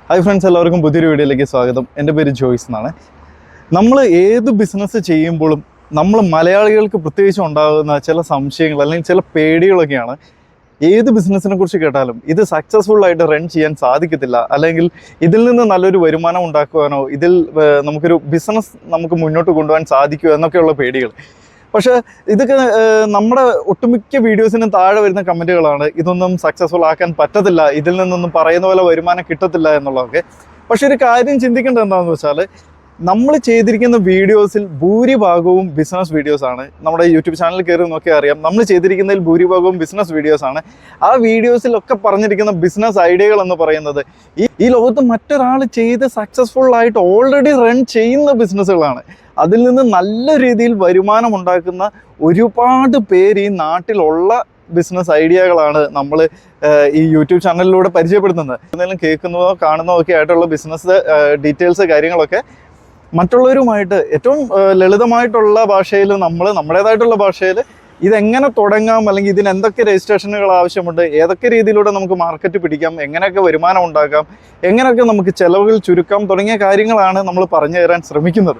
Hi friends, എല്ലാവർക്കും പുതിയൊരു വീഡിയോയിലേക്ക് സ്വാഗതം. എൻ്റെ പേര് ജോയ്സ് എന്നാണ്. നമ്മൾ ഏത് ബിസിനസ് ചെയ്യുമ്പോഴും നമ്മൾ മലയാളികൾക്ക് പ്രത്യേകിച്ച് ഉണ്ടാകുന്ന ചില സംശയങ്ങൾ അല്ലെങ്കിൽ ചില പേടികളൊക്കെയാണ്. ഏത് ബിസിനസ്സിനെ കുറിച്ച് കേട്ടാലും ഇത് സക്സസ്ഫുള്ളായിട്ട് റൺ ചെയ്യാൻ സാധിക്കത്തില്ല, അല്ലെങ്കിൽ ഇതിൽ നിന്ന് നല്ലൊരു വരുമാനം ഉണ്ടാക്കുവാനോ ഇതിൽ നമുക്കൊരു ബിസിനസ് നമുക്ക് മുന്നോട്ട് കൊണ്ടുപോകാൻ സാധിക്കുമോ എന്നൊക്കെയുള്ള പേടികൾ. പക്ഷേ ഇതൊക്കെ നമ്മുടെ ഒട്ടുമിക്ക വീഡിയോസിനും താഴെ വരുന്ന കമൻറ്റുകളാണ്, ഇതൊന്നും സക്സസ്ഫുൾ ആക്കാൻ പറ്റത്തില്ല, ഇതിൽ നിന്നൊന്നും പറയുന്ന പോലെ വരുമാനം കിട്ടത്തില്ല എന്നുള്ളതൊക്കെ. പക്ഷെ ഒരു കാര്യം ചിന്തിക്കേണ്ടത് എന്താണെന്ന് വെച്ചാൽ, നമ്മൾ ചെയ്തിരിക്കുന്ന വീഡിയോസിൽ ഭൂരിഭാഗവും ബിസിനസ് വീഡിയോസാണ്. നമ്മുടെ യൂട്യൂബ് ചാനൽ കയറി നോക്കിയാൽ അറിയാം, നമ്മൾ ചെയ്തിരിക്കുന്നതിൽ ഭൂരിഭാഗവും ബിസിനസ് വീഡിയോസാണ്. ആ വീഡിയോസിലൊക്കെ പറഞ്ഞിരിക്കുന്ന ബിസിനസ് ഐഡിയകൾ എന്ന് പറയുന്നത് ഈ ലോകത്ത് മറ്റൊരാൾ ചെയ്ത് സക്സസ്ഫുൾ ആയിട്ട് ഓൾറെഡി റൺ ചെയ്യുന്ന ബിസിനസ്സുകളാണ്. അതിൽ നിന്ന് നല്ല രീതിയിൽ വരുമാനം ഉണ്ടാക്കുന്ന ഒരുപാട് പേര് ഈ നാട്ടിലുള്ള ബിസിനസ് ഐഡിയകളാണ് നമ്മൾ ഈ യൂട്യൂബ് ചാനലിലൂടെ പരിചയപ്പെടുത്തുന്നത്. എന്തെങ്കിലും കേൾക്കുന്നതോ കാണുന്നതോ ഒക്കെ ആയിട്ടുള്ള ബിസിനസ് ഡീറ്റെയിൽസ് കാര്യങ്ങളൊക്കെ മറ്റുള്ളവരുമായിട്ട് ഏറ്റവും ലളിതമായിട്ടുള്ള ഭാഷയിൽ നമ്മുടേതായിട്ടുള്ള ഭാഷയിൽ ഇതെങ്ങനെ തുടങ്ങാം, അല്ലെങ്കിൽ ഇതിന് എന്തൊക്കെ രജിസ്ട്രേഷനുകൾ ആവശ്യമുണ്ട്, ഏതൊക്കെ രീതിയിലൂടെ നമുക്ക് മാർക്കറ്റ് പിടിക്കാം, എങ്ങനെയൊക്കെ വരുമാനം ഉണ്ടാക്കാം, എങ്ങനെയൊക്കെ നമുക്ക് ചിലവുകൾ ചുരുക്കാം തുടങ്ങിയ കാര്യങ്ങളാണ് നമ്മൾ പറഞ്ഞു തരാൻ ശ്രമിക്കുന്നത്.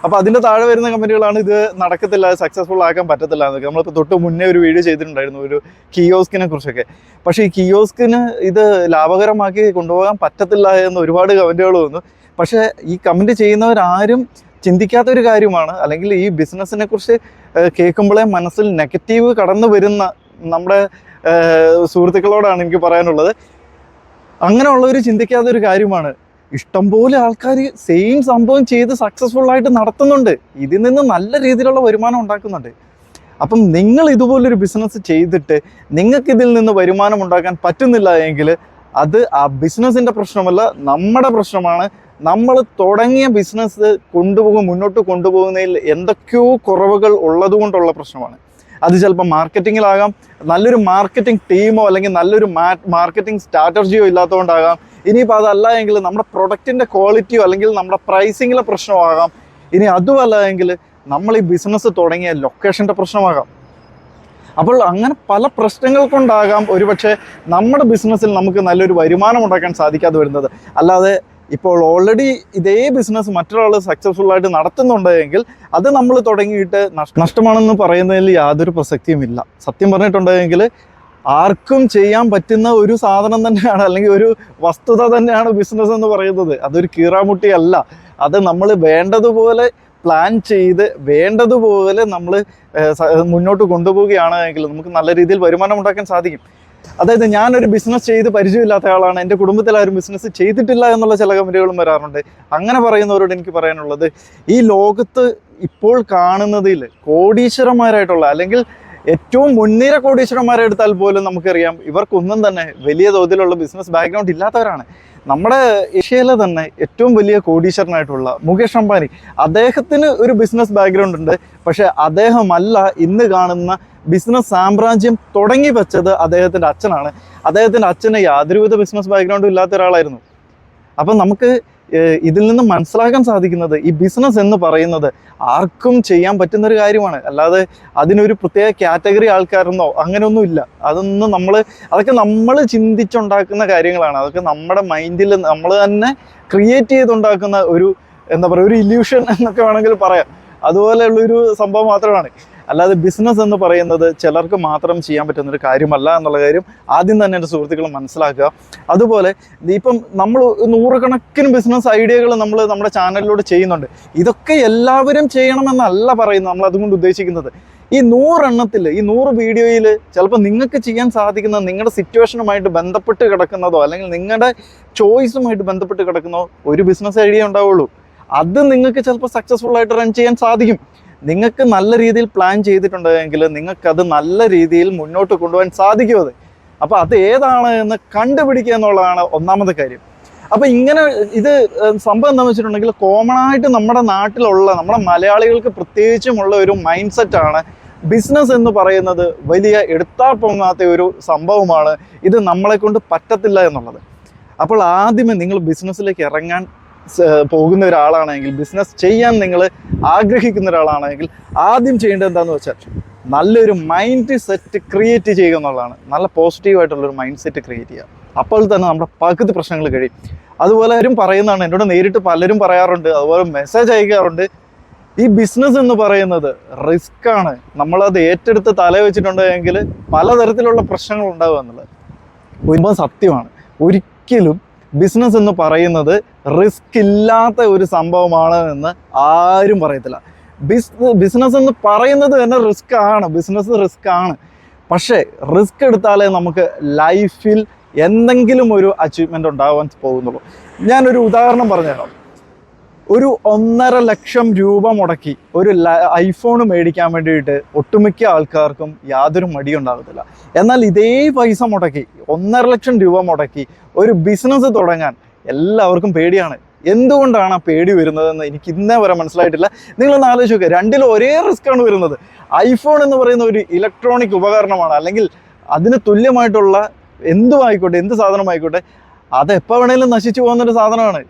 അപ്പോൾ അതിൻ്റെ താഴെ വരുന്ന കമൻറ്റുകളാണ് ഇത് നടക്കത്തില്ല, സക്സസ്ഫുൾ ആക്കാൻ പറ്റത്തില്ല എന്നൊക്കെ. നമ്മളിപ്പോൾ തൊട്ട് മുന്നേ ഒരു വീഡിയോ ചെയ്തിട്ടുണ്ടായിരുന്നു ഒരു കിയോസ്കിനെ കുറിച്ചൊക്കെ. പക്ഷേ ഈ കിയോസ്കിന് ഇത് ലാഭകരമാക്കി കൊണ്ടുപോകാൻ പറ്റത്തില്ല എന്ന് ഒരുപാട് കമൻറ്റുകൾ വന്നു. പക്ഷേ ഈ കമൻറ്റ് ചെയ്യുന്നവരാരും ചിന്തിക്കാത്തൊരു കാര്യമാണ്, അല്ലെങ്കിൽ ഈ ബിസിനസ്സിനെ കുറിച്ച് കേൾക്കുമ്പോഴേ മനസ്സിൽ നെഗറ്റീവ് കടന്നു വരുന്ന നമ്മുടെ സുഹൃത്തുക്കളോടാണ് എനിക്ക് പറയാനുള്ളത്. അങ്ങനെയുള്ളവർ ചിന്തിക്കാത്തൊരു കാര്യമാണ്. ഇഷ്ടംപോലെ ആൾക്കാർ സെയിം സംഭവം ചെയ്ത് സക്സസ്ഫുള്ളായിട്ട് നടത്തുന്നുണ്ട്, ഇതിൽ നിന്ന് നല്ല രീതിയിലുള്ള വരുമാനം ഉണ്ടാക്കുന്നുണ്ട്. അപ്പം നിങ്ങൾ ഇതുപോലൊരു ബിസിനസ് ചെയ്തിട്ട് നിങ്ങൾക്കിതിൽ നിന്ന് വരുമാനം ഉണ്ടാക്കാൻ പറ്റുന്നില്ല എങ്കിൽ അത് ആ ബിസിനസ്സിൻ്റെ പ്രശ്നമല്ല, നമ്മുടെ പ്രശ്നമാണ്. നമ്മൾ തുടങ്ങിയ ബിസിനസ് മുന്നോട്ട് കൊണ്ടുപോകുന്നതിൽ എന്തൊക്കെയോ കുറവുകൾ ഉള്ളതുകൊണ്ടുള്ള പ്രശ്നമാണ്. അത് ചിലപ്പോൾ മാർക്കറ്റിങ്ങിലാകാം, നല്ലൊരു മാർക്കറ്റിംഗ് ടീമോ അല്ലെങ്കിൽ നല്ലൊരു മാർക്കറ്റിംഗ് സ്ട്രാറ്റജിയോ ഇല്ലാത്തതുകൊണ്ടാകാം. ഇനിയിപ്പോൾ അതല്ല എങ്കിൽ നമ്മുടെ പ്രൊഡക്റ്റിൻ്റെ ക്വാളിറ്റിയോ അല്ലെങ്കിൽ നമ്മുടെ പ്രൈസിങ്ങിലെ പ്രശ്നമാകാം. ഇനി അതുമല്ല എങ്കിൽ നമ്മൾ ഈ ബിസിനസ് തുടങ്ങിയ ലൊക്കേഷൻ്റെ പ്രശ്നമാകാം. അപ്പോൾ അങ്ങനെ പല പ്രശ്നങ്ങൾ കൊണ്ടാകാം ഒരുപക്ഷെ നമ്മുടെ ബിസിനസ്സിൽ നമുക്ക് നല്ലൊരു വരുമാനം ഉണ്ടാക്കാൻ സാധിക്കാതെ വരുന്നത്. അല്ലാതെ ഇപ്പോൾ ഓൾറെഡി ഇതേ ബിസിനസ് മറ്റൊരാൾ സക്സസ്ഫുള്ളായിട്ട് നടത്തുന്നുണ്ടെങ്കിൽ അത് നമ്മൾ തുടങ്ങിയിട്ട് നഷ്ടമാണെന്ന് പറയുന്നതിൽ യാതൊരു പ്രസക്തിയുമില്ല. സത്യം പറഞ്ഞിട്ടുണ്ടെങ്കിൽ ആർക്കും ചെയ്യാൻ പറ്റുന്ന ഒരു സാധനം തന്നെയാണ്, അല്ലെങ്കിൽ ഒരു വസ്തുത തന്നെയാണ് ബിസിനസ് എന്ന് പറയുന്നത്. അതൊരു കീറാമുട്ടി അല്ല. അത് നമ്മൾ വേണ്ടതുപോലെ പ്ലാൻ ചെയ്ത് വേണ്ടതുപോലെ നമ്മൾ മുന്നോട്ട് കൊണ്ടുപോവുകയാണെങ്കിൽ നമുക്ക് നല്ല രീതിയിൽ വരുമാനം ഉണ്ടാക്കാൻ സാധിക്കും. അതായത് ഞാനൊരു ബിസിനസ് ചെയ്ത് പരിചയമില്ലാത്ത ആളാണ്, എൻ്റെ കുടുംബത്തിൽ ആരും ബിസിനസ് ചെയ്തിട്ടില്ല എന്നുള്ള ചില കമൻറ്റുകളും വരാറുണ്ട്. അങ്ങനെ പറയുന്നവരോട് എനിക്ക് പറയാനുള്ളത്, ഈ ലോകത്ത് ഇപ്പോൾ കാണുന്നതിൽ കോടീശ്വരന്മാരായിട്ടുള്ള അല്ലെങ്കിൽ ഏറ്റവും മുൻനിര കോടീശ്വരന്മാരെ എടുത്താൽ പോലും നമുക്കറിയാം ഇവർക്കൊന്നും തന്നെ വലിയ തോതിലുള്ള ബിസിനസ് ബാക്ക്ഗ്രൗണ്ട് ഇല്ലാത്തവരാണ്. നമ്മുടെ ഏഷ്യയിലെ തന്നെ ഏറ്റവും വലിയ കോടീശ്വരനായിട്ടുള്ള മുകേഷ് അംബാനി, അദ്ദേഹത്തിന് ഒരു ബിസിനസ് ബാക്ക്ഗ്രൗണ്ട് ഉണ്ട്. പക്ഷേ അദ്ദേഹമല്ല ഇന്ന് കാണുന്ന ബിസിനസ് സാമ്രാജ്യം തുടങ്ങി വെച്ചത് അദ്ദേഹത്തിൻ്റെ അച്ഛനാണ്. അദ്ദേഹത്തിൻ്റെ അച്ഛന് യാതൊരുവിധ ബിസിനസ് ബാക്ക്ഗ്രൗണ്ടും ഇല്ലാത്ത ഒരാളായിരുന്നു. അപ്പം നമുക്ക് ഇതിൽ നിന്ന് മനസ്സിലാക്കാൻ സാധിക്കുന്നത് ഈ ബിസിനസ് എന്ന് പറയുന്നത് ആർക്കും ചെയ്യാൻ പറ്റുന്നൊരു കാര്യമാണ്. അല്ലാതെ അതിനൊരു പ്രത്യേക കാറ്റഗറി ആൾക്കാരെന്നോ അങ്ങനെയൊന്നുമില്ല. അതൊക്കെ നമ്മൾ ചിന്തിച്ചുണ്ടാക്കുന്ന കാര്യങ്ങളാണ്. അതൊക്കെ നമ്മുടെ മൈൻഡിൽ നമ്മൾ തന്നെ ക്രിയേറ്റ് ചെയ്തുണ്ടാക്കുന്ന ഒരു ഒരു ഇല്യൂഷൻ എന്നൊക്കെ വേണമെങ്കിൽ പറയാം. അതുപോലെയുള്ളൊരു സംഭവം മാത്രമാണ്. അല്ലാതെ ബിസിനസ് എന്ന് പറയുന്നത് ചിലർക്ക് മാത്രം ചെയ്യാൻ പറ്റുന്നൊരു കാര്യമല്ല എന്നുള്ള കാര്യം ആദ്യം തന്നെ എൻ്റെ സുഹൃത്തുക്കൾ മനസ്സിലാക്കുക. അതുപോലെ ഇപ്പം നമ്മൾ നൂറുകണക്കിന് ബിസിനസ് ഐഡിയകൾ നമ്മുടെ ചാനലിലൂടെ ചെയ്യുന്നുണ്ട്. ഇതൊക്കെ എല്ലാവരും ചെയ്യണമെന്നല്ല പറയുന്നത്, നമ്മൾ അതുകൊണ്ട് ഉദ്ദേശിക്കുന്നത്. ഈ 100 എണ്ണത്തിൽ, ഈ 100 വീഡിയോയിൽ ചിലപ്പോൾ നിങ്ങൾക്ക് ചെയ്യാൻ സാധിക്കുന്ന നിങ്ങളുടെ സിറ്റുവേഷനുമായിട്ട് ബന്ധപ്പെട്ട് കിടക്കുന്നതോ അല്ലെങ്കിൽ നിങ്ങളുടെ ചോയ്സുമായിട്ട് ബന്ധപ്പെട്ട് കിടക്കുന്നതോ ഒരു ബിസിനസ് ഐഡിയ ഉണ്ടാവുള്ളൂ. അത് നിങ്ങൾക്ക് ചിലപ്പോൾ സക്സസ്ഫുള്ളായിട്ട് റൺ ചെയ്യാൻ സാധിക്കും. നിങ്ങൾക്ക് നല്ല രീതിയിൽ പ്ലാൻ ചെയ്തിട്ടുണ്ടെങ്കിൽ നിങ്ങൾക്കത് നല്ല രീതിയിൽ മുന്നോട്ട് കൊണ്ടുപോകാൻ സാധിക്കും. അപ്പോൾ അത് ഏതാണ് എന്ന് കണ്ടുപിടിക്കുക എന്നുള്ളതാണ് ഒന്നാമത്തെ കാര്യം. അപ്പോൾ ഇങ്ങനെ ഇത് സംഭവം എന്താണെന്ന് വെച്ചിട്ടുണ്ടെങ്കിൽ, കോമണായിട്ട് നമ്മുടെ നാട്ടിലുള്ള നമ്മുടെ മലയാളികൾക്ക് പ്രത്യേകിച്ചുമുള്ള ഒരു മൈൻഡ് സെറ്റാണ് ബിസിനസ് എന്ന് പറയുന്നത് വലിയ എടുത്താൽ പൊങ്ങാത്ത ഒരു സംഭവമാണ്, ഇത് നമ്മളെ കൊണ്ട് പറ്റത്തില്ല എന്നുള്ളത്. അപ്പോൾ ആദ്യമേ നിങ്ങൾ ബിസിനസ്സിലേക്ക് ഇറങ്ങാൻ പോകുന്ന ഒരാളാണെങ്കിൽ, ബിസിനസ് ചെയ്യാൻ നിങ്ങൾ ആഗ്രഹിക്കുന്ന ഒരാളാണെങ്കിൽ ആദ്യം ചെയ്യേണ്ടത് എന്താണെന്ന് വെച്ചാൽ നല്ലൊരു മൈൻഡ് സെറ്റ് ക്രിയേറ്റ് ചെയ്യുക എന്നുള്ളതാണ്. നല്ല പോസിറ്റീവായിട്ടുള്ളൊരു മൈൻഡ് സെറ്റ് ക്രിയേറ്റ് ചെയ്യുക. അപ്പോൾ തന്നെ നമ്മുടെ പകുതി പ്രശ്നങ്ങൾ കഴിയും. അതുപോലെ ആരും പറയുന്നതാണ്, എന്നോട് നേരിട്ട് പലരും പറയാറുണ്ട്, അതുപോലെ മെസ്സേജ് അയക്കാറുണ്ട്, ഈ ബിസിനസ് എന്ന് പറയുന്നത് റിസ്ക് ആണ്, നമ്മളത് ഏറ്റെടുത്ത് തല വെച്ചിട്ടുണ്ടെങ്കിൽ പലതരത്തിലുള്ള പ്രശ്നങ്ങൾ ഉണ്ടാവുക എന്നുള്ളത് ഒരുപാട് സത്യമാണ്. ഒരിക്കലും ബിസിനസ് എന്ന് പറയുന്നത് റിസ്ക് ഇല്ലാത്ത ഒരു സംഭവമാണ് എന്ന് ആരും പറയത്തില്ല. ബിസിനസ് എന്ന് പറയുന്നത് തന്നെ ബിസിനസ് റിസ്ക് ആണ്. പക്ഷേ റിസ്ക് എടുത്താലേ നമുക്ക് ലൈഫിൽ എന്തെങ്കിലും ഒരു അച്ചീവ്മെൻ്റ് ഉണ്ടാവാൻ പോകുന്നുള്ളൂ. ഞാനൊരു ഉദാഹരണം പറഞ്ഞുതരാം. ഒരു 1.5 ലക്ഷം രൂപ മുടക്കി ഒരു ഐഫോൺ മേടിക്കാൻ വേണ്ടിയിട്ട് ഒട്ടുമിക്ക ആൾക്കാർക്കും യാതൊരു മടിയുണ്ടാകത്തില്ല. എന്നാൽ ഇതേ പൈസ മുടക്കി 1.5 ലക്ഷം രൂപ മുടക്കി ഒരു ബിസിനസ് തുടങ്ങാൻ എല്ലാവർക്കും പേടിയാണ്. എന്തുകൊണ്ടാണ് ആ പേടി വരുന്നതെന്ന് എനിക്ക് ഇന്നേ വരെ മനസ്സിലായിട്ടില്ല. നിങ്ങളൊന്ന് ആലോചിച്ച് നോക്കുക, രണ്ടിലും ഒരേ റിസ്ക് ആണ് വരുന്നത്. ഐഫോൺ എന്ന് പറയുന്ന ഒരു ഇലക്ട്രോണിക് ഉപകരണമാണ്, അല്ലെങ്കിൽ അതിന് തുല്യമായിട്ടുള്ള എന്തുമായിക്കോട്ടെ, എന്ത് സാധനമായിക്കോട്ടെ, അത് എപ്പോൾ വേണേലും നശിച്ചു പോകുന്നൊരു സാധനമാണ്.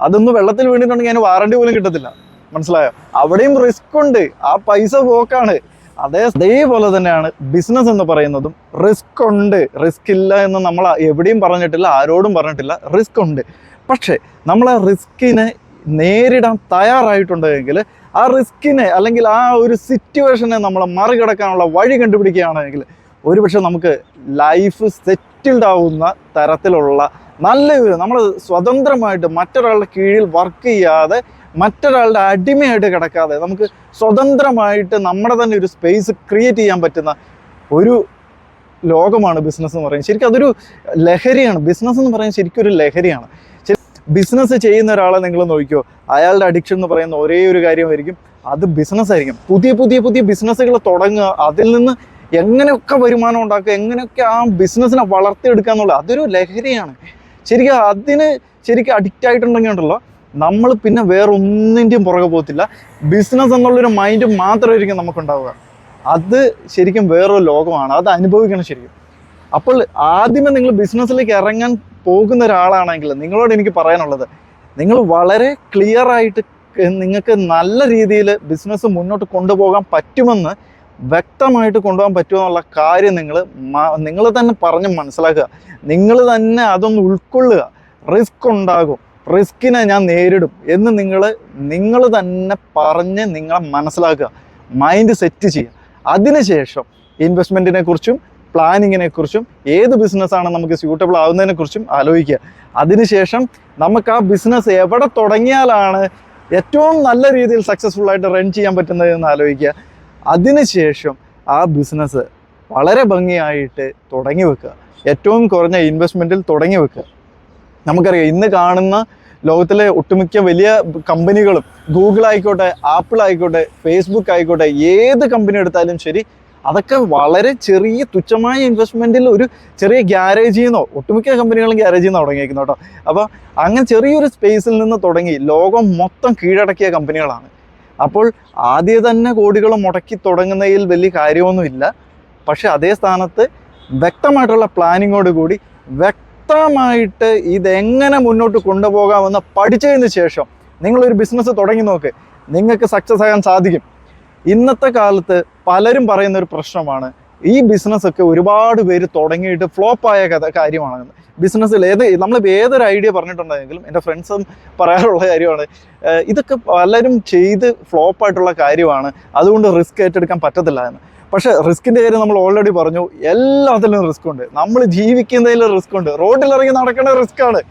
അതൊന്ന് വെള്ളത്തിൽ വീണിട്ടുണ്ടെങ്കിൽ അതിന് വാറണ്ടി പോലും കിട്ടത്തില്ല. മനസ്സിലായോ? അവിടെയും റിസ്ക് ഉണ്ട്, ആ പൈസ പോക്കാണ്. അതേപോലെ തന്നെയാണ് ബിസിനസ് എന്ന് പറയുന്നതും. റിസ്ക് ഉണ്ട്, റിസ്ക് ഇല്ല എന്ന് നമ്മൾ എവിടെയും പറഞ്ഞിട്ടില്ല, ആരോടും പറഞ്ഞിട്ടില്ല. റിസ്ക് ഉണ്ട്. പക്ഷേ നമ്മൾ ആ റിസ്കിനെ നേരിടാൻ തയ്യാറായിട്ടുണ്ടെങ്കിൽ, ആ റിസ്കിനെ അല്ലെങ്കിൽ ആ ഒരു സിറ്റുവേഷനെ നമ്മൾ മറികടക്കാനുള്ള വഴി കണ്ടുപിടിക്കുകയാണെങ്കിൽ ഒരുപക്ഷെ നമുക്ക് ലൈഫ് സെറ്റിൽഡ് ആവുന്ന തരത്തിലുള്ള നല്ലൊരു, നമ്മൾ സ്വതന്ത്രമായിട്ട് മറ്റൊരാളുടെ കീഴിൽ വർക്ക് ചെയ്യാതെ, മറ്റൊരാളുടെ അടിമയായിട്ട് കിടക്കാതെ നമുക്ക് സ്വതന്ത്രമായിട്ട് നമ്മുടെ തന്നെ ഒരു സ്പേസ് ക്രിയേറ്റ് ചെയ്യാൻ പറ്റുന്ന ഒരു ലോകമാണ് ബിസിനസ് എന്ന് പറയുന്നത്. ശരിക്കും അതൊരു ലഹരിയാണ്. ബിസിനസ് എന്ന് പറയുന്നത് ശരിക്കും ഒരു ലഹരിയാണ്. ബിസിനസ് ചെയ്യുന്ന ഒരാളെ നിങ്ങൾ നോക്കിയോ, അയാളുടെ അഡിക്ഷൻ എന്ന് പറയുന്ന ഒരേ ഒരു കാര്യമായിരിക്കും, അത് ബിസിനസ് ആയിരിക്കും. പുതിയ പുതിയ പുതിയ ബിസിനസ്സുകൾ തുടങ്ങുക, അതിൽ നിന്ന് എങ്ങനെയൊക്കെ വരുമാനം ഉണ്ടാക്കുക, എങ്ങനെയൊക്കെ ആ ബിസിനസ്സിനെ വളർത്തിയെടുക്കുക എന്നുള്ളത് അതൊരു ലഹരിയാണ്. ശരിക്കും അഡിക്റ്റ് ആയിട്ടുണ്ടെങ്കിൽ ഉണ്ടല്ലോ, നമ്മൾ പിന്നെ വേറെ ഒന്നിൻ്റെയും പുറകെ പോകത്തില്ല. ബിസിനസ് എന്നുള്ളൊരു മൈൻഡ് മാത്രമായിരിക്കും നമുക്കുണ്ടാവുക. അത് ശരിക്കും വേറൊരു ലോകമാണ്, അത് അനുഭവിക്കണം ശരിക്കും. അപ്പോൾ ആദ്യമേ നിങ്ങൾ ബിസിനസ്സിലേക്ക് ഇറങ്ങാൻ പോകുന്ന ഒരാളാണെങ്കിൽ നിങ്ങളോട് എനിക്ക് പറയാനുള്ളത്, നിങ്ങൾ വളരെ ക്ലിയർ ആയിട്ട് നിങ്ങൾക്ക് നല്ല രീതിയിൽ ബിസിനസ് മുന്നോട്ട് കൊണ്ടുപോകാൻ പറ്റുമെന്ന്, വ്യക്തമായിട്ട് കൊണ്ടുപോകാൻ പറ്റുമെന്നുള്ള കാര്യം നിങ്ങൾ തന്നെ പറഞ്ഞ് മനസ്സിലാക്കുക. നിങ്ങൾ തന്നെ അതൊന്ന് ഉൾക്കൊള്ളുക. റിസ്ക് ഉണ്ടാകും, റിസ്കിനെ ഞാൻ നേരിടും എന്ന് നിങ്ങൾ തന്നെ പറഞ്ഞ് നിങ്ങളെ മനസ്സിലാക്കുക, മൈൻഡ് സെറ്റ് ചെയ്യുക. അതിനുശേഷം ഇൻവെസ്റ്റ്മെൻറ്റിനെ കുറിച്ചും പ്ലാനിങ്ങിനെ കുറിച്ചും ഏത് ബിസിനസ്സാണ് നമുക്ക് സ്യൂട്ടബിൾ ആവുന്നതിനെ കുറിച്ചും ആലോചിക്കുക. അതിനുശേഷം നമുക്ക് ആ ബിസിനസ് എവിടെ തുടങ്ങിയാലാണ് ഏറ്റവും നല്ല രീതിയിൽ സക്സസ്ഫുൾ ആയിട്ട് റൺ ചെയ്യാൻ പറ്റുന്നതെന്ന് ആലോചിക്കുക. അതിനുശേഷം ആ ബിസിനസ് വളരെ ഭംഗിയായിട്ട് തുടങ്ങി വെക്കുക. ഏറ്റവും കുറഞ്ഞ ഇൻവെസ്റ്റ്മെൻറ്റിൽ തുടങ്ങി വെക്കുക. നമുക്കറിയാം, ഇന്ന് കാണുന്ന ലോകത്തിലെ ഒട്ടുമിക്ക വലിയ കമ്പനികളും, ഗൂഗിൾ ആയിക്കോട്ടെ, ആപ്പിൾ ആയിക്കോട്ടെ, ഫേസ്ബുക്ക് ആയിക്കോട്ടെ, ഏത് കമ്പനി എടുത്താലും ശരി, അതൊക്കെ വളരെ ചെറിയ തുച്ഛമായ ഇൻവെസ്റ്റ്മെൻറ്റിൽ ഒരു ചെറിയ ഗ്യാരേജിൽ നിന്നോ, ഒട്ടുമിക്ക കമ്പനികളും ഗ്യാരേജിൽ നിന്ന് തുടങ്ങിയിരിക്കുന്നു കേട്ടോ. അപ്പോൾ അങ്ങനെ ചെറിയൊരു സ്പേസിൽ നിന്ന് തുടങ്ങി ലോകം മൊത്തം കീഴടക്കിയ കമ്പനികളാണ്. അപ്പോൾ ആദ്യം തന്നെ കോടികൾ മുടക്കി തുടങ്ങുന്നതിൽ വലിയ കാര്യമൊന്നുമില്ല. പക്ഷെ അതേ സ്ഥാനത്ത് വ്യക്തമായിട്ടുള്ള പ്ലാനിങ്ങോട് കൂടി വ്യക്തമായിട്ട് ഇതെങ്ങനെ മുന്നോട്ട് കൊണ്ടുപോകാമെന്ന് പഠിച്ചതിന് ശേഷം നിങ്ങളൊരു ബിസിനസ് തുടങ്ങി നോക്ക്, നിങ്ങൾക്ക് സക്സസ് ആകാൻ സാധിക്കും. ഇന്നത്തെ കാലത്ത് പലരും പറയുന്ന ഒരു പ്രശ്നമാണ്, ഈ ബിസിനസ്സൊക്കെ ഒരുപാട് പേര് തുടങ്ങിയിട്ട് ഫ്ലോപ്പായ കാര്യമാണെന്ന്. ബിസിനസ്സിൽ നമ്മളിപ്പോൾ ഏതൊരു ഐഡിയ പറഞ്ഞിട്ടുണ്ടെങ്കിലും എൻ്റെ ഫ്രണ്ട്സും പറയാറുള്ള കാര്യമാണ്, ഇതൊക്കെ പലരും ചെയ്ത് ഫ്ലോപ്പായിട്ടുള്ള കാര്യമാണ്, അതുകൊണ്ട് റിസ്ക് ഏറ്റെടുക്കാൻ പറ്റത്തില്ല എന്ന്. പക്ഷേ റിസ്കിൻ്റെ കാര്യം നമ്മൾ ഓൾറെഡി പറഞ്ഞു, എല്ലാത്തിലും റിസ്ക് ഉണ്ട്. നമ്മൾ ജീവിക്കുന്നതിൽ റിസ്ക് ഉണ്ട്, റോഡിലിറങ്ങി നടക്കേണ്ട റിസ്ക്കാണ്.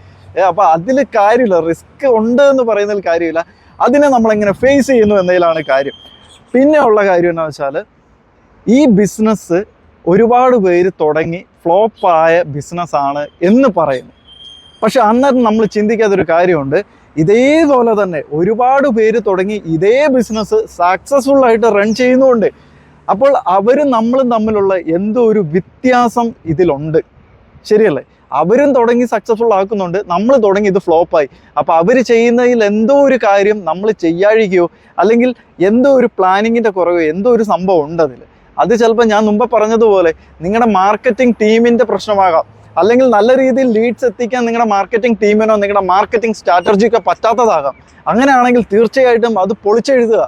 അപ്പോൾ അതിൽ കാര്യമില്ല, റിസ്ക് ഉണ്ട് എന്ന് പറയുന്നതിൽ കാര്യമില്ല, അതിനെ നമ്മളെങ്ങനെ ഫേസ് ചെയ്യുന്നു എന്നതിലാണ് കാര്യം. പിന്നെ ഉള്ള കാര്യം എന്താണെന്ന് വെച്ചാൽ, ഈ ബിസിനസ് ഒരുപാട് പേര് തുടങ്ങി ഫ്ലോപ്പായ ബിസിനസ്സാണ് എന്ന് പറയുന്നു. പക്ഷെ അന്നേരം നമ്മൾ ചിന്തിക്കാത്തൊരു കാര്യമുണ്ട്, ഇതേപോലെ തന്നെ ഒരുപാട് പേര് തുടങ്ങി ഇതേ ബിസിനസ് സക്സസ്ഫുൾ ആയിട്ട് റൺ ചെയ്യുന്നുണ്ട്. അപ്പോൾ അവരും നമ്മളും തമ്മിലുള്ള എന്തോ ഒരു വ്യത്യാസം ഇതിലുണ്ട്, ശരിയല്ലേ? അവരും തുടങ്ങി സക്സസ്ഫുൾ ആക്കുന്നുണ്ട്, നമ്മൾ തുടങ്ങി ഇത് ഫ്ലോപ്പായി. അപ്പോൾ അവർ ചെയ്യുന്നതിൽ എന്തോ ഒരു കാര്യം നമ്മൾ ചെയ്യാഴിക്കുകയോ അല്ലെങ്കിൽ എന്തോ ഒരു പ്ലാനിങ്ങിൻ്റെ കുറവോ എന്തോ ഒരു സംഭവം ഉണ്ട് അതിൽ. അത് ചിലപ്പോൾ ഞാൻ മുമ്പ് പറഞ്ഞതുപോലെ നിങ്ങളുടെ മാർക്കറ്റിംഗ് ടീമിൻ്റെ പ്രശ്നമാകാം, അല്ലെങ്കിൽ നല്ല രീതിയിൽ ലീഡ്സ് എത്തിക്കാൻ നിങ്ങളുടെ മാർക്കറ്റിംഗ് ടീമിനോ നിങ്ങളുടെ മാർക്കറ്റിംഗ് സ്ട്രാറ്റജിക്കോ പറ്റാത്തതാകാം. അങ്ങനെയാണെങ്കിൽ തീർച്ചയായിട്ടും അത് പൊളിച്ചെഴുതുക.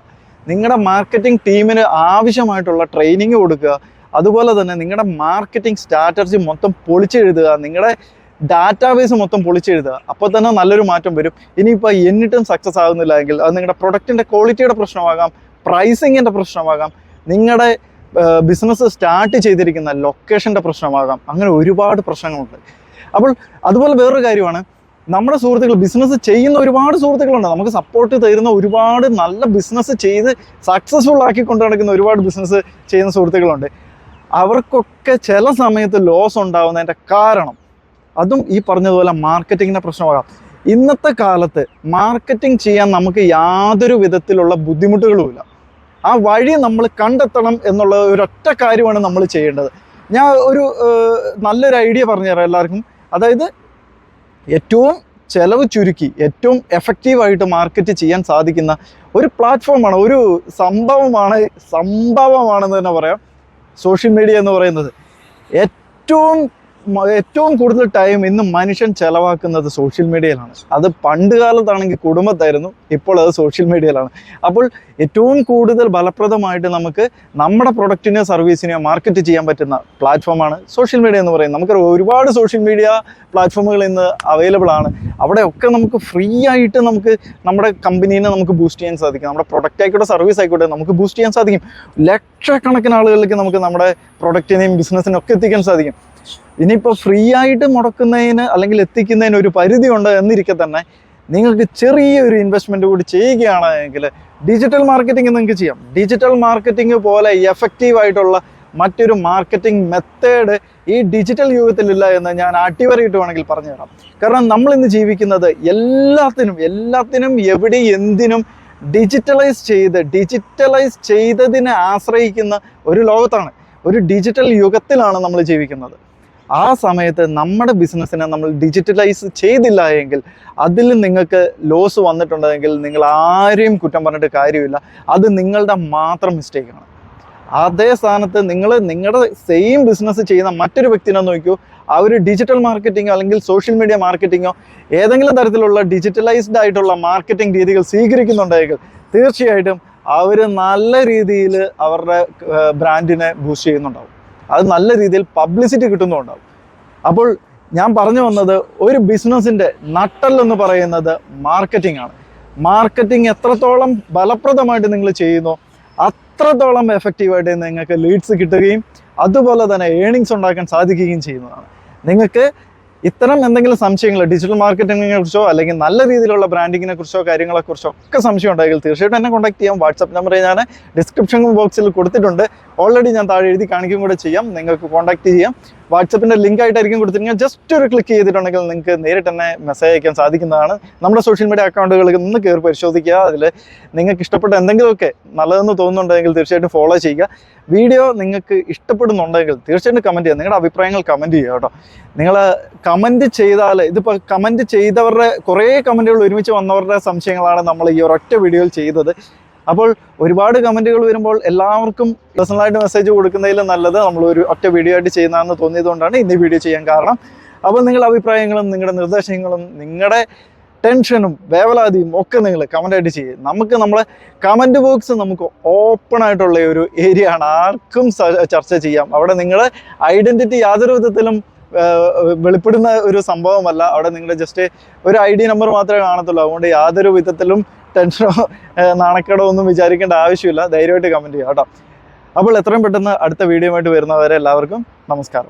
നിങ്ങളുടെ മാർക്കറ്റിംഗ് ടീമിന് ആവശ്യമായിട്ടുള്ള ട്രെയിനിങ് കൊടുക്കുക. അതുപോലെ തന്നെ നിങ്ങളുടെ മാർക്കറ്റിംഗ് സ്ട്രാറ്റജി മൊത്തം പൊളിച്ചെഴുതുക. നിങ്ങളുടെ ഡാറ്റാബേസ് മൊത്തം പൊളിച്ചെഴുതുക. അപ്പോൾ തന്നെ നല്ലൊരു മാറ്റം വരും. ഇനിയിപ്പോൾ എന്നിട്ടും സക്സസ് ആകുന്നില്ല എങ്കിൽ അത് നിങ്ങളുടെ പ്രൊഡക്റ്റിൻ്റെ ക്വാളിറ്റിയുടെ പ്രശ്നമാകാം, പ്രൈസിങ്ങിൻ്റെ പ്രശ്നമാകാം, നിങ്ങളുടെ ബിസിനസ് സ്റ്റാർട്ട് ചെയ്തിരിക്കുന്ന ലൊക്കേഷൻ്റെ പ്രശ്നമാകാം. അങ്ങനെ ഒരുപാട് പ്രശ്നങ്ങളുണ്ട്. അപ്പോൾ അതുപോലെ വേറൊരു കാര്യമാണ്, നമ്മുടെ സുഹൃത്തുക്കൾ ബിസിനസ് ചെയ്യുന്ന ഒരുപാട് സുഹൃത്തുക്കളുണ്ട്. നമുക്ക് സപ്പോർട്ട് തരുന്ന ഒരുപാട് നല്ല ബിസിനസ് ചെയ്ത് സക്സസ്ഫുൾ ആക്കി കൊണ്ടു നടക്കുന്ന ഒരുപാട് ബിസിനസ് ചെയ്യുന്ന സുഹൃത്തുക്കളുണ്ട്. അവർക്കൊക്കെ ചില സമയത്ത് ലോസ് ഉണ്ടാകുന്നതിൻ്റെ കാരണം അതും ഈ പറഞ്ഞതുപോലെ മാർക്കറ്റിങ്ങിൻ്റെ പ്രശ്നമാകാം. ഇന്നത്തെ കാലത്ത് മാർക്കറ്റിംഗ് ചെയ്യാൻ നമുക്ക് യാതൊരു വിധത്തിലുള്ള ബുദ്ധിമുട്ടുകളുമില്ല. ആ വഴി നമ്മൾ കണ്ടെത്തണം എന്നുള്ള ഒരൊറ്റ കാര്യമാണ് നമ്മൾ ചെയ്യേണ്ടത്. ഞാൻ ഒരു നല്ലൊരു ഐഡിയ പറഞ്ഞുതരാം എല്ലാവർക്കും. അതായത് ഏറ്റവും ചിലവ് ചുരുക്കി ഏറ്റവും എഫക്റ്റീവായിട്ട് മാർക്കറ്റ് ചെയ്യാൻ സാധിക്കുന്ന ഒരു പ്ലാറ്റ്ഫോമാണ്, ഒരു സംഭവമാണെന്ന് തന്നെ പറയാം സോഷ്യൽ മീഡിയ എന്ന് പറയുന്നത്. ഏറ്റവും കൂടുതൽ ടൈം ഇന്ന് മനുഷ്യൻ ചെലവാക്കുന്നത് സോഷ്യൽ മീഡിയയിലാണ്. അത് പണ്ട് കാലത്താണെങ്കിൽ കുടുംബത്തായിരുന്നു, ഇപ്പോൾ അത് സോഷ്യൽ മീഡിയയിലാണ്. അപ്പോൾ ഏറ്റവും കൂടുതൽ ഫലപ്രദമായിട്ട് നമുക്ക് നമ്മുടെ പ്രൊഡക്റ്റിനെയോ സർവീസിനെയോ മാർക്കറ്റ് ചെയ്യാൻ പറ്റുന്ന പ്ലാറ്റ്ഫോമാണ് സോഷ്യൽ മീഡിയ എന്ന് പറയുന്നത്. നമുക്ക് ഒരുപാട് സോഷ്യൽ മീഡിയ പ്ലാറ്റ്ഫോമുകൾ ഇന്ന് അവൈലബിൾ ആണ്. അവിടെയൊക്കെ നമുക്ക് ഫ്രീ ആയിട്ട് നമുക്ക് നമ്മുടെ കമ്പനീനെ നമുക്ക് ബൂസ്റ്റ് ചെയ്യാൻ സാധിക്കും. നമ്മുടെ പ്രൊഡക്റ്റ് ആയിക്കോട്ടെ സർവീസ് ആയിക്കോട്ടെ നമുക്ക് ബൂസ്റ്റ് ചെയ്യാൻ സാധിക്കും. ലക്ഷക്കണക്കിന് ആളുകളിലേക്ക് നമുക്ക് നമ്മുടെ പ്രൊഡക്റ്റിനെയും ബിസിനസ്സിനും ഒക്കെ എത്തിക്കാൻ സാധിക്കും. ഇനിയിപ്പോൾ ഫ്രീ ആയിട്ട് മുടക്കുന്നതിന് അല്ലെങ്കിൽ എത്തിക്കുന്നതിന് ഒരു പരിധി ഉണ്ട് എന്നിരിക്കെ തന്നെ നിങ്ങൾക്ക് ചെറിയൊരു ഇൻവെസ്റ്റ്മെൻറ്റ് കൂടി ചെയ്യുകയാണെങ്കിൽ ഡിജിറ്റൽ മാർക്കറ്റിംഗ് നിങ്ങൾക്ക് ചെയ്യാം. ഡിജിറ്റൽ മാർക്കറ്റിംഗ് പോലെ എഫക്റ്റീവായിട്ടുള്ള മറ്റൊരു മാർക്കറ്റിംഗ് മെത്തേഡ് ഈ ഡിജിറ്റൽ യുഗത്തിലില്ല എന്ന് ഞാൻ അടിവരയിട്ട് വേണമെങ്കിൽ പറഞ്ഞു തരാം. കാരണം നമ്മൾ ഇന്ന് ജീവിക്കുന്നത് എല്ലാത്തിനും എവിടെ എന്തിനും ഡിജിറ്റലൈസ് ചെയ്തതിനെ ആശ്രയിക്കുന്ന ഒരു ലോകത്താണ്, ഒരു ഡിജിറ്റൽ യുഗത്തിലാണ് നമ്മൾ ജീവിക്കുന്നത്. ആ സമയത്ത് നമ്മുടെ ബിസിനസ്സിനെ നമ്മൾ ഡിജിറ്റലൈസ് ചെയ്തില്ല എങ്കിൽ അതിൽ നിങ്ങൾക്ക് ലോസ് വന്നിട്ടുണ്ടെങ്കിൽ നിങ്ങൾ ആരെയും കുറ്റം പറഞ്ഞിട്ട് കാര്യമില്ല. അത് നിങ്ങളുടെ മാത്രം മിസ്റ്റേക്കാണ്. അതേ സ്ഥാനത്ത് നിങ്ങളുടെ സെയിം ബിസിനസ് ചെയ്യുന്ന മറ്റൊരു വ്യക്തിനെ നോക്കൂ, അവർ ഡിജിറ്റൽ മാർക്കറ്റിങ്ങോ അല്ലെങ്കിൽ സോഷ്യൽ മീഡിയ മാർക്കറ്റിങ്ങോ ഏതെങ്കിലും തരത്തിലുള്ള ഡിജിറ്റലൈസ്ഡ് ആയിട്ടുള്ള മാർക്കറ്റിംഗ് രീതികൾ സ്വീകരിക്കുന്നുണ്ടെങ്കിൽ തീർച്ചയായിട്ടും അവർ നല്ല രീതിയിൽ അവരുടെ ബ്രാൻഡിനെ ബൂസ്റ്റ് ചെയ്യുന്നുണ്ടാവും. അത് നല്ല രീതിയിൽ പബ്ലിസിറ്റി കിട്ടുന്നുണ്ടാവും. അപ്പോൾ ഞാൻ പറഞ്ഞു വന്നത്, ഒരു ബിസിനസ്സിൻ്റെ നട്ടെല്ലെന്ന് പറയുന്നത് മാർക്കറ്റിംഗ് ആണ്. മാർക്കറ്റിംഗ് എത്രത്തോളം ഫലപ്രദമായിട്ട് നിങ്ങൾ ചെയ്യുന്നോ അത്രത്തോളം എഫക്റ്റീവായിട്ട് നിങ്ങൾക്ക് ലീഡ്സ് കിട്ടുകയും അതുപോലെ തന്നെ ഏണിങ്സ് ഉണ്ടാക്കാൻ സാധിക്കുകയും ചെയ്യുന്നതാണ്. നിങ്ങൾക്ക് ഇത്തരം എന്തെങ്കിലും സംശയങ്ങൾ ഡിജിറ്റൽ മാർക്കറ്റിങ്ങിനെ കുറിച്ചോ അല്ലെങ്കിൽ നല്ല രീതിയിലുള്ള ബ്രാൻഡിങ്ങിനെ കുറിച്ചോ കാര്യങ്ങളെക്കുറിച്ചോ ഒക്കെ സംശയം ഉണ്ടെങ്കിൽ തീർച്ചയായിട്ടും എന്നെ കോൺടാക്ട് ചെയ്യാം. വാട്സപ്പ് നമ്പർ ഞാൻ ഡിസ്ക്രിപ്ഷൻ ബോക്സിൽ കൊടുത്തിട്ടുണ്ട്. ഓൾറെഡി ഞാൻ താഴെ എഴുതി കാണിക്കുകയും കൂടെ ചെയ്യാം. നിങ്ങൾക്ക് കോൺടാക്ട് ചെയ്യാം. വാട്സപ്പിൻ്റെ ലിങ്ക് ആയിട്ടായിരിക്കും കൊടുത്തിട്ടുണ്ടെങ്കിൽ ജസ്റ്റ് ഒരു ക്ലിക്ക് ചെയ്തിട്ടുണ്ടെങ്കിൽ നിങ്ങൾക്ക് നേരിട്ട് തന്നെ മെസ്സേജ് അയക്കാൻ സാധിക്കുന്നതാണ്. നമ്മുടെ സോഷ്യൽ മീഡിയ അക്കൗണ്ടുകളിൽ നിന്ന് കയറി പരിശോധിക്കുക. അതിൽ നിങ്ങൾക്ക് ഇഷ്ടപ്പെട്ട എന്തെങ്കിലുമൊക്കെ നല്ലതെന്ന് തോന്നുന്നുണ്ടെങ്കിൽ തീർച്ചയായിട്ടും ഫോളോ ചെയ്യുക. വീഡിയോ നിങ്ങൾക്ക് ഇഷ്ടപ്പെടുന്നുണ്ടെങ്കിൽ തീർച്ചയായിട്ടും കമൻറ്റ് ചെയ്യുക. നിങ്ങളുടെ അഭിപ്രായങ്ങൾ കമൻറ്റ് ചെയ്യുക കേട്ടോ. നിങ്ങൾ കമൻറ്റ് ചെയ്താൽ, ഇതിപ്പോൾ കമൻറ്റ് ചെയ്തവരുടെ കുറേ കമൻറ്റുകൾ ഒരുമിച്ച് വന്നവരുടെ സംശയങ്ങളാണ് നമ്മൾ ഈ ഒരൊറ്റ വീഡിയോയിൽ ചെയ്തത്. അപ്പോൾ ഒരുപാട് കമൻറ്റുകൾ വരുമ്പോൾ എല്ലാവർക്കും പേഴ്സണലായിട്ട് മെസ്സേജ് കൊടുക്കുന്നതിലും നല്ലത് നമ്മളൊരു ഒറ്റ വീഡിയോ ആയിട്ട് ചെയ്യുന്നതെന്ന് തോന്നിയതുകൊണ്ടാണ് ഇന്ന് വീഡിയോ ചെയ്യാൻ കാരണം. അപ്പോൾ നിങ്ങളുടെ അഭിപ്രായങ്ങളും നിങ്ങളുടെ നിർദ്ദേശങ്ങളും നിങ്ങളുടെ ടെൻഷനും വേവലാതിയും ഒക്കെ നിങ്ങൾ കമൻ്റായിട്ട് ചെയ്യും. നമ്മളെ കമൻറ്റ് ബോക്സ് നമുക്ക് ഓപ്പൺ ആയിട്ടുള്ള ഒരു ഏരിയ ആണ്. ആർക്കും ചർച്ച ചെയ്യാം. അവിടെ നിങ്ങളുടെ ഐഡൻറ്റിറ്റി യാതൊരു വിധത്തിലും വെളിപ്പെടുന്ന ഒരു സംഭവമല്ല. അവിടെ നിങ്ങളുടെ ജസ്റ്റ് ഒരു ID നമ്പർ മാത്രമേ കാണത്തുള്ളൂ. അതുകൊണ്ട് യാതൊരു വിധത്തിലും ടെൻഷനോ നാണക്കേടോ ഒന്നും വിചാരിക്കേണ്ട ആവശ്യമില്ല. ധൈര്യമായിട്ട് കമൻറ്റ് ചെയ്യാം കേട്ടോ. അപ്പോൾ എത്രയും പെട്ടെന്ന് അടുത്ത വീഡിയോ ആയിട്ട് വരുന്നവരെ എല്ലാവർക്കും നമസ്കാരം.